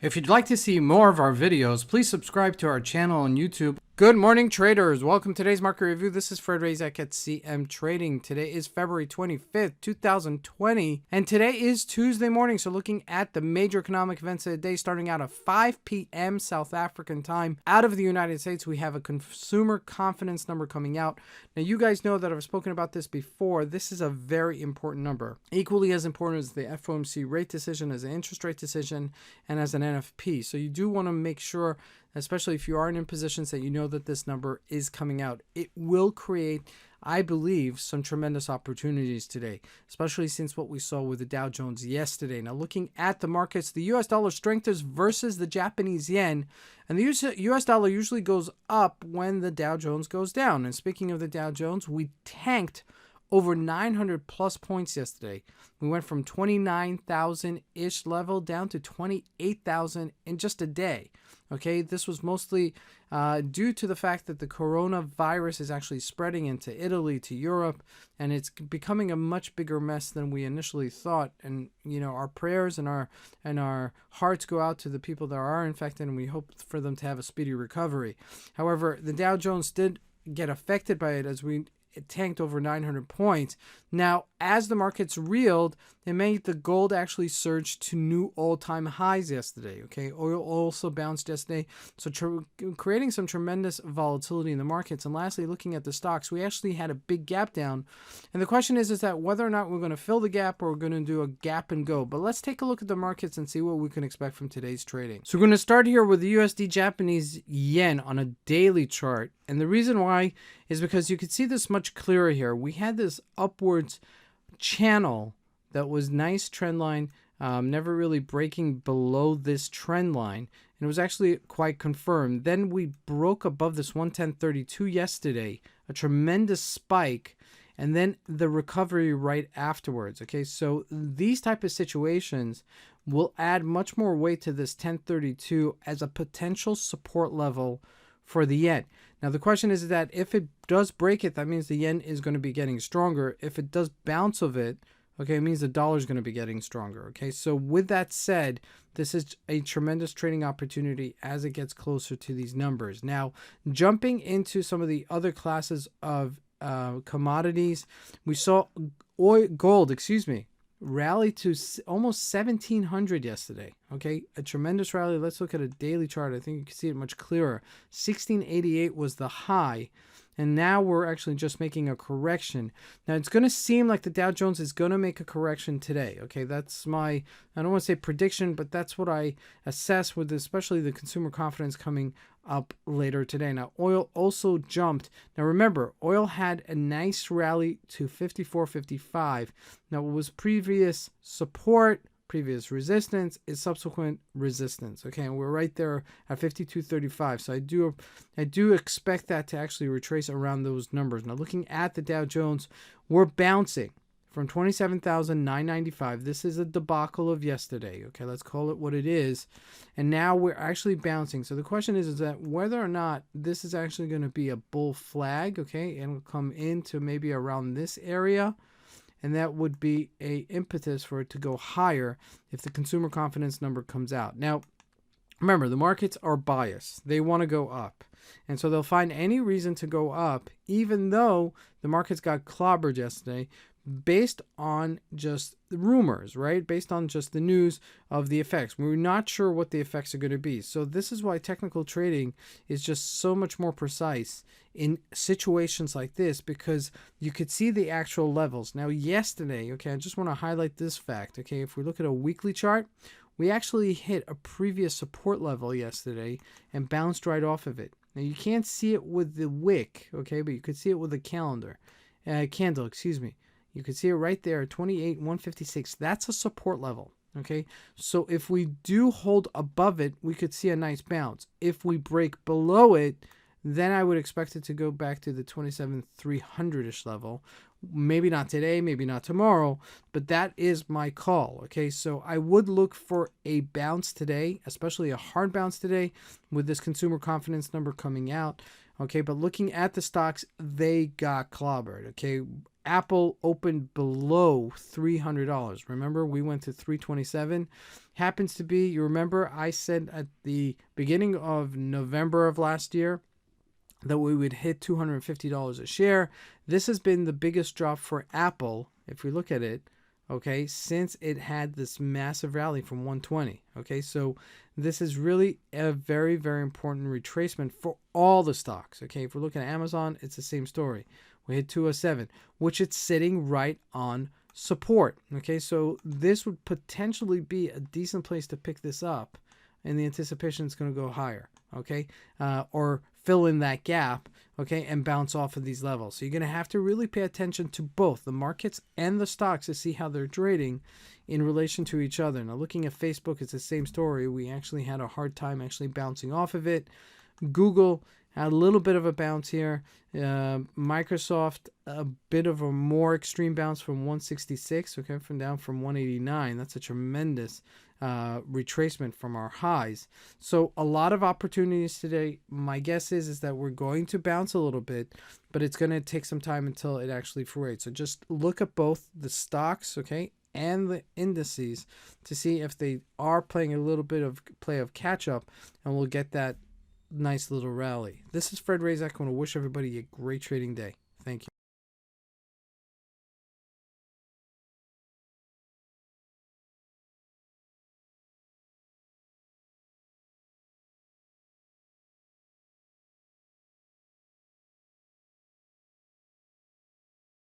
If you'd like to see more of our videos, please subscribe to our channel on YouTube. Good morning, traders. Welcome to today's market review. This is Fred Razak at CMtrading. Today is February 25th, 2020, and today is Tuesday morning. So looking at the major economic events of the day, starting out at 5 p.m. South African time. Out of the United States, we have a consumer confidence number coming out. Now, you guys know that I've spoken about this before. This is a very important number. Equally as important as the FOMC rate decision, as an interest rate decision, and as an NFP. So you do want to make sure, especially if you aren't in positions, that you know that this number is coming out. It will create, I believe, some tremendous opportunities today, especially since what we saw with the Dow Jones yesterday. Now, looking at the markets, the US dollar strengthens versus the Japanese yen, and the US dollar usually goes up when the Dow Jones goes down. And speaking of the Dow Jones, we tanked over 900 plus points yesterday. We went from 29,000-ish level down to 28,000 in just a day. Okay, this was mostly due to the fact that the coronavirus is actually spreading into Italy, to Europe, and it's becoming a much bigger mess than we initially thought. And you know, our prayers and our hearts go out to the people that are infected, and we hope for them to have a speedy recovery. However, the Dow Jones did get affected by it as it tanked over 900 points. Now, as the markets reeled, it made the gold actually surge to new all-time highs yesterday. Okay, oil also bounced yesterday, so creating some tremendous volatility in the markets. And lastly, looking at the stocks, we actually had a big gap down. And the question is that whether or not we're going to fill the gap or we're going to do a gap and go. But let's take a look at the markets and see what we can expect from today's trading. So we're going to start here with the USD Japanese yen on a daily chart. And the reason why is because you can see this much clearer here. We had this upwards channel that was nice trend line, never really breaking below this trend line. And it was actually quite confirmed. Then we broke above this 110.32 yesterday, a tremendous spike, and then the recovery right afterwards. Okay, so these type of situations will add much more weight to this 1032 as a potential support level for the yen. Now, the question is that if it does break it, that means the yen is going to be getting stronger. If it does bounce of it, okay, it means the dollar is going to be getting stronger. Okay, so with that said, this is a tremendous trading opportunity as it gets closer to these numbers. Now, jumping into some of the other classes of commodities, we saw gold, rally to almost 1700 yesterday. Okay, a tremendous rally. Let's look at a daily chart. I think you can see it much clearer. 1688 was the high, and now we're actually just making a correction. Now, it's going to seem like the Dow Jones is going to make a correction today. Okay, that's my, I don't want to say prediction, but that's what I assess with especially the consumer confidence coming up later today. Now, oil also jumped. Now, remember, oil had a nice rally to 54.55. Now, what was previous support, previous resistance, is subsequent resistance. Okay, and we're right there at 52.35. So I do expect that to actually retrace around those numbers. Now, looking at the Dow Jones, we're bouncing from 27,995. This is a debacle of yesterday. Okay, let's call it what it is. And now we're actually bouncing. So the question is that whether or not this is actually going to be a bull flag, okay, and will come into maybe around this area. And that would be a impetus for it to go higher if the consumer confidence number comes out. Now, remember, the markets are biased. They want to go up. And so they'll find any reason to go up, even though the markets got clobbered yesterday, based on just the rumors, right? Based on just the news of the effects. We're not sure what the effects are going to be. So this is why technical trading is just so much more precise in situations like this, because you could see the actual levels. Now, yesterday, okay, I just want to highlight this fact, okay? If we look at a weekly chart, we actually hit a previous support level yesterday and bounced right off of it. Now, you can't see it with the wick, okay, but you could see it with the candle, You can see it right there, 28,156. That's a support level, okay? So if we do hold above it, we could see a nice bounce. If we break below it, then I would expect it to go back to the 27,300-ish level. Maybe not today, maybe not tomorrow, but that is my call, okay? So I would look for a bounce today, especially a hard bounce today with this consumer confidence number coming out, okay? But looking at the stocks, they got clobbered, okay? Apple opened below $300. Remember, we went to 327. Happens to be, you remember, I said at the beginning of November of last year that we would hit $250 a share. This has been the biggest drop for Apple, if we look at it, okay, since it had this massive rally from 120. Okay, so this is really a very, very important retracement for all the stocks. Okay, if we're looking at Amazon, it's the same story. We hit 207, which it's sitting right on support. Okay, so this would potentially be a decent place to pick this up, and the anticipation is going to go higher. Okay, or fill in that gap, okay, and bounce off of these levels. So you're going to have to really pay attention to both the markets and the stocks to see how they're trading in relation to each other. Now, looking at Facebook, it's the same story. We actually had a hard time actually bouncing off of it. Google had a little bit of a bounce here. Microsoft, a bit of a more extreme bounce from 166, okay, down from 189. That's a tremendous retracement from our highs. So a lot of opportunities today. My guess is that we're going to bounce a little bit, but it's going to take some time until it actually fruits. So just look at both the stocks, okay, and the indices to see if they are playing a little bit of play of catch up, and we'll get that nice little rally. This is Fred Razak. I want to wish everybody a great trading day. Thank you.